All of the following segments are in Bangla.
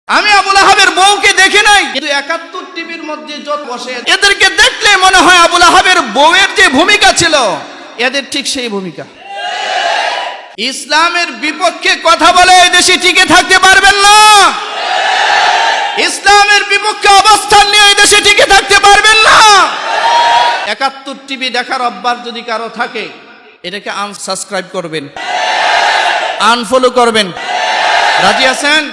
আমি আবু লাহাবের বউকে দেখি নাই, কিন্তু ৭১ টিভির মধ্যে যত বসে এদেরকে দেখলে মনে হয় আবু লাহাবের বউয়ের যে ভূমিকা ছিল এদের ঠিক সেই ভূমিকা। ইসলামের বিপক্ষে কথা বলে এই দেশে টিকে থাকতে পারবেন না। ইসলামের বিপক্ষে অবস্থান নিয়ে এই দেশে টিকে থাকতে পারবেন না। ৭১ টিভি দেখার অভ্যাস যদি কারো থাকে এটাকে আনসাবস্ক্রাইব করবেন, আনফলো করবেন। রাজি আছেন?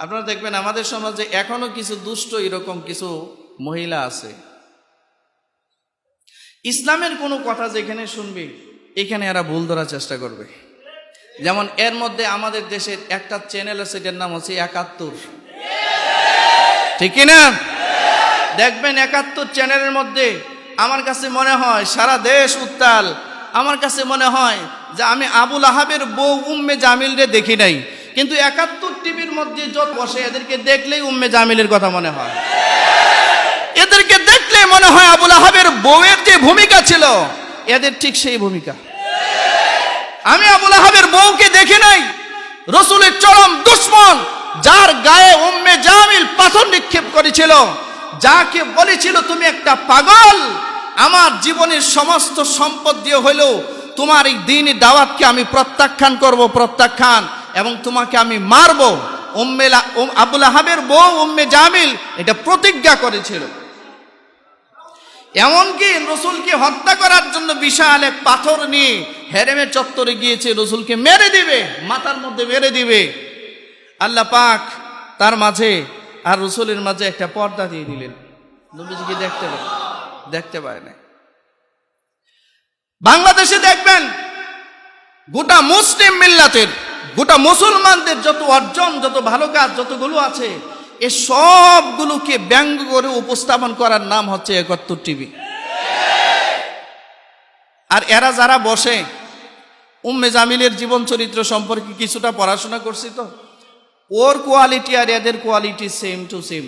আপনারা দেখবেন আমাদের সমাজে এখনো কিছু দুষ্ট এরকম কিছু মহিলা আছে, ইসলামের কোনো কথা যেখানে শুনবে এখানে এরা ভুল ধরার চেষ্টা করবে। যেমন এর মধ্যে আমাদের দেশের একটা চ্যানেল আছে, এটার নাম হচ্ছে ৭১, ঠিক না? দেখবেন ৭১ চ্যানেলের মধ্যে আমার কাছে মনে হয় সারা দেশ উত্তাল। আমার কাছে মনে হয় যে আমি আবু লাহাবের বউ উম্মে জামিলরে দেখি নাই, কিন্তু ৭১ টিভির মধ্যে যত বসে এদেরকে দেখলেই উম্মে জামিলের কথা মনে হয়। এদেরকে দেখলে মনে হয় আবু লাহাবের বউয়ের যে ভূমিকা ছিল এদের ঠিক সেই ভূমিকা। আমি আবু লাহাবের বউকে দেখি নাই, রাসূলের চরম দুশমন, যার গায়ে উম্মে জামিল পাথর নিক্ষেপ করেছিল, যাকে বলেছিল তুমি একটা পাগল, আমার জীবনের সমস্ত সম্পদ দিয়ে হইলেও তোমার এই দ্বীনি দাওয়াতকে আমি প্রত্যাখ্যান করব, প্রত্যাখ্যান, এবং তোমাকে আমি মারব। আবু লাহাবের বউ উম্মে জামিল এটা প্রতিজ্ঞা করেছিল। এমনকি রসুলকে হত্যা করার জন্য বিশাল এক পাথর নিয়ে হেরেমের চত্বরে গিয়েছে, রসুলকে মেরে দিবে, মাথার মধ্যে মেরে দিবে। আল্লাহ পাক তার মাঝে আর রসুলের মাঝে একটা পর্দা দিয়ে দিলেন, নবীজিকে দেখতে পারে না। বাংলাদেশে দেখবেন গোটা মুসলিম মিল্লাতের, গোটা মুসলমানদের যত অর্জন, যত ভালো কাজ যতগুলো আছে, এ সবগুলোকে ব্যঙ্গ করে উপস্থাপন করার নাম হচ্ছে ৭১ টিভি। আর এরা যারা বসে উম্মে জামিলের জীবন চরিত্র সম্পর্কে কিছুটা পড়াশোনা করছি, তো ওর কোয়ালিটি আর এদের কোয়ালিটি সেম টু সেম,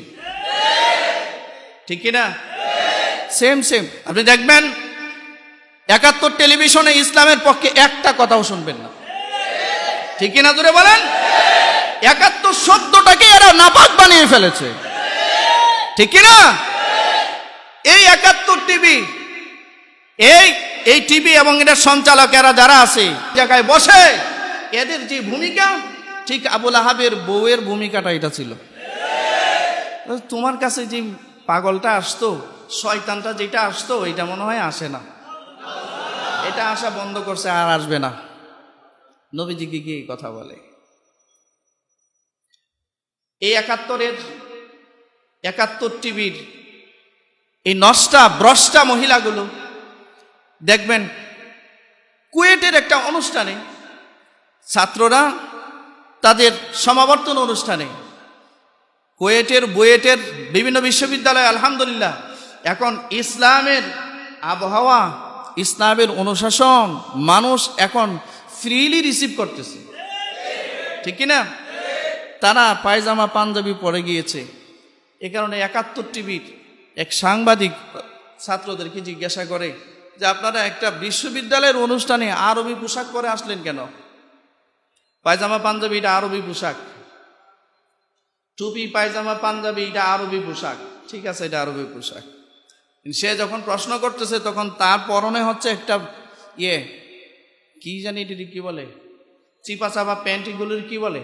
ঠিক না? সেম। আপনি দেখবেন ৭১ টেলিভিশনে ইসলামের পক্ষে একটা কথাও শুনবেন না, ঠিক না? জোরে বলেন। ৭১ শব্দটাকে এরা নাপাক বানিয়ে ফেলেছে, ঠিক না? এই ৭১ টিভি, এই টিভি এবং এটার সঞ্চালক এরা যারা আছে জায়গায় বসে, এদের যে ভূমিকা ঠিক আবু লাহাবের বউয়ের ভূমিকাটা এটা ছিল। তোমার কাছে যে পাগলটা আসতো, শয়তানটা যেটা আসতো, এটা মনে হয় আসে না, এটা আসা বন্ধ করছে, আর আসবে না। নবীজিকে গিয়ে কথা বলে। এই ৭১ টিভির এই নষ্টা ভ্রষ্টা মহিলাগুলো দেখবেন কুয়েটের একটা অনুষ্ঠানে ছাত্ররা তাদের সমাবর্তন অনুষ্ঠানে, কুয়েটের বুয়েটের বিভিন্ন বিশ্ববিদ্যালয় আলহামদুলিল্লাহ এখন ইসলামের আবহাওয়া, ইসলামের অনুশাসন মানুষ এখন ফ্রিলি রিসিভ করতেছে, ঠিক কিনা? তারা পায়জামা পাঞ্জাবি পরে গিয়েছে। এ কারণে ৭১ টিভির এক সাংবাদিক ছাত্রদেরকে জিজ্ঞাসা করে যে আপনারা একটা বিশ্ববিদ্যালয়ের অনুষ্ঠানে আরবি পোশাক পরে আসলেন কেন? পায়জামা পাঞ্জাবি এটা আরবি পোশাক, টুপি পায়জামা পাঞ্জাবি এটা আরবি পোশাক, ঠিক আছে, এটা আরবি পোশাক। সে যখন প্রশ্ন করতেছে তখন তার পরনে হচ্ছে একটা কি জানি এটি কি বলে, চিপা চাপা প্যান্ট, এগুলোর কি বলে,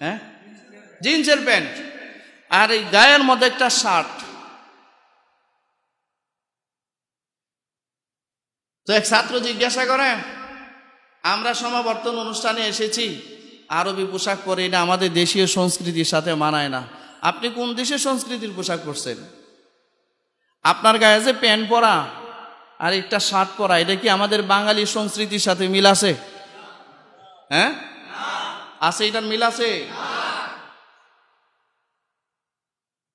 হ্যাঁ, জিন্সের প্যান্ট, আর এই গায়ের মধ্যে একটা শার্ট। তো এক ছাত্র জিজ্ঞাসা করে, আমরা সমাবর্তন অনুষ্ঠানে এসেছি, আরবি পোশাক পরে, এটা আমাদের দেশীয় সংস্কৃতির সাথে মানায় না। আপনি কোন দেশের সংস্কৃতির পোশাক পরছেন? আপনার গায়ে যে প্যান্ট পরা আর একটা শার্ট পরা, এটা কি আমাদের বাঙালি সংস্কৃতির সাথে মিল আছে? হ্যাঁ, আছে, এটার মিল আছে?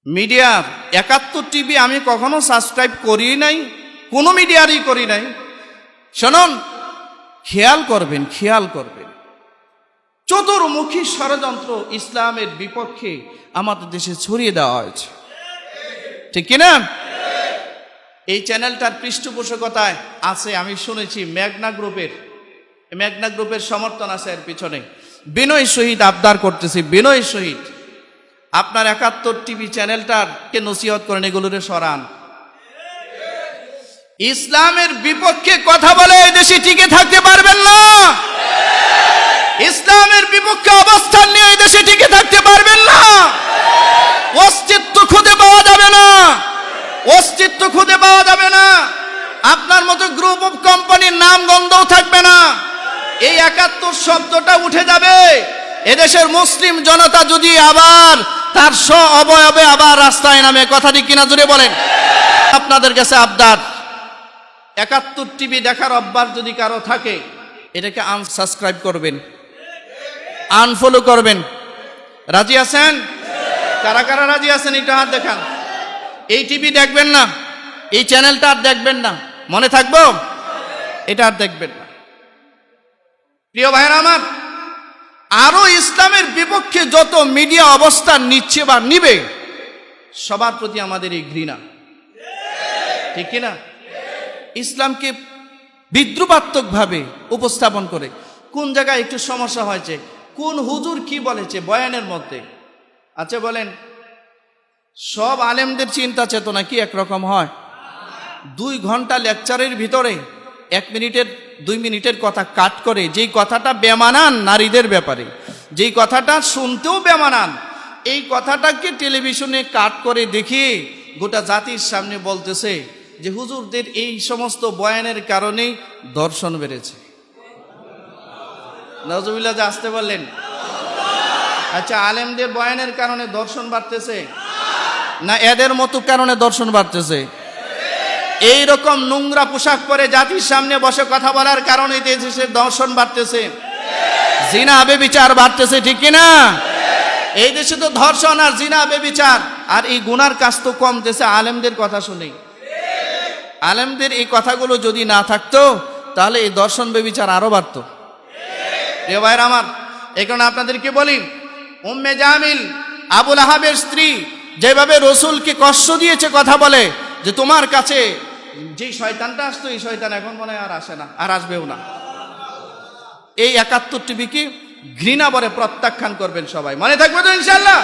মিডিয়ার ৭১ টিভি আমি কখনো সাবস্ক্রাইব করি নাই, কোনো মিডিয়ারই করি নাই। শুনুন, খেয়াল করবেন, চতুর্মুখী ষড়যন্ত্র ইসলামের বিপক্ষে আমাদের দেশে ছড়িয়ে দেওয়া হয়েছে, ঠিক কিনা? এই চ্যানেলটার পৃষ্ঠপোষকতায় আছে, আমি শুনেছি মেঘনা গ্রুপের সমর্থন আছে এর পিছনে। বিনয় শহীদ আবদার করতেছি, বিনয় শহীদ আপনার 71 টিভি চ্যানেলটাকে নসিহত করেন, এগুলোরে সরান। ইসলামের বিপক্ষে কথা বলে এদেশে টিকে থাকতে পারবেন না। ইসলামের বিপক্ষে অবস্থান নিয়ে এদেশে টিকে থাকতে পারবেন না। অস্তিত্ব খুঁজে পাওয়া যাবে না, অস্তিত্ব খুঁজে পাওয়া যাবে না। আপনার মতো গ্রুপ অফ কোম্পানির নাম গন্ধও থাকবে না। এই 71 শব্দটা উঠে যাবে। এদেশের মুসলিম জনতা যদি আবার তার স্ব অবয়বে আবার রাস্তায় নামে, কথা ঠিক কিনা জুড়ে বলেন। আপনাদের কাছে আবদার, 71 টিভি দেখার অভ্যাস যদি কারো থাকে, এটাকে আনসাবস্ক্রাইব করবেন, আনফলো করবেন। রাজি আছেন? কারা কারা রাজি আছেন একটু হাত দেখান। এই টিভি দেখবেন না, এই চ্যানেলটা আর দেখবেন না, মনে থাকবো? এটা আর দেখবেন না। প্রিয় ভাইরা আমার, আরো ইসলামের বিপক্ষে যত মিডিয়া অবস্থান নিচ্ছে বা নিবে, সবার প্রতি আমাদের এই ঘৃণা, ঠিক কিনা? ইসলামকে বিদ্রুপাত্মক ভাবে উপস্থাপন করে। কোন জায়গায় একটু সমস্যা হয়েছে, কোন হুজুর কি বলেছে বয়ানের মধ্যে, আচ্ছা বলেন, সব আলেমদের চিন্তা চেতনা কি একরকম হয়? 2 ঘন্টা লেকচারের ভিতরে 1 মিনিটের 2 মিনিটের কথা কাট করে, যেই কথাটা বেমানান নারীদের ব্যাপারে, যেই কথাটা শুনতেও বেমানান, এই কথাটাকে টেলিভিশনে কাট করে দেখিয়ে গোটা জাতির সামনে বলতেছে যে হুজুরদের এই সমস্ত বয়ানের কারণেই দর্শন বেড়েছে। নাউজুবিল্লাহ, যা আসতে বললেন। আচ্ছা, আলেমদের বয়ানের কারণে দর্শন বাড়তেছে না এদের মতো কারণে দর্শন বাড়তেছে? এই রকম নোংরা পোশাক পরে জাতির সামনে বসে কথা বলার কারণে দেশে দর্শন বাড়তেছে, জিনা বেবিচার বাড়তেছে, ঠিক কিনা? এই দেশে তো ধর্ষণ আর জিনা বেবিচার আর এই গুনার কাজ তো কমতেছে আলেমদের কথা শুনে। আলেমদের এই কথাগুলো যদি না থাকতো তাহলে এই দর্শন বেবিচার আরো বাড়তো। প্রিয় ভাইরা আমার, এই কারণে আপনাদেরকে বলি, উম্মে জামিল আবুল আহাবের স্ত্রী যেভাবে রসুলকে কষ্ট দিয়েছে, কথা বলে যে তোমার কাছে যে শয়তানটা আসতো, এই শয়তান এখন মনে হয় আর আসে না, আর আসবেও না। এই 71 টিভিকে ঘৃণা ভরে প্রত্যাখ্যান করবেন সবাই, মনে থাকবে তো ইনশাআল্লাহ।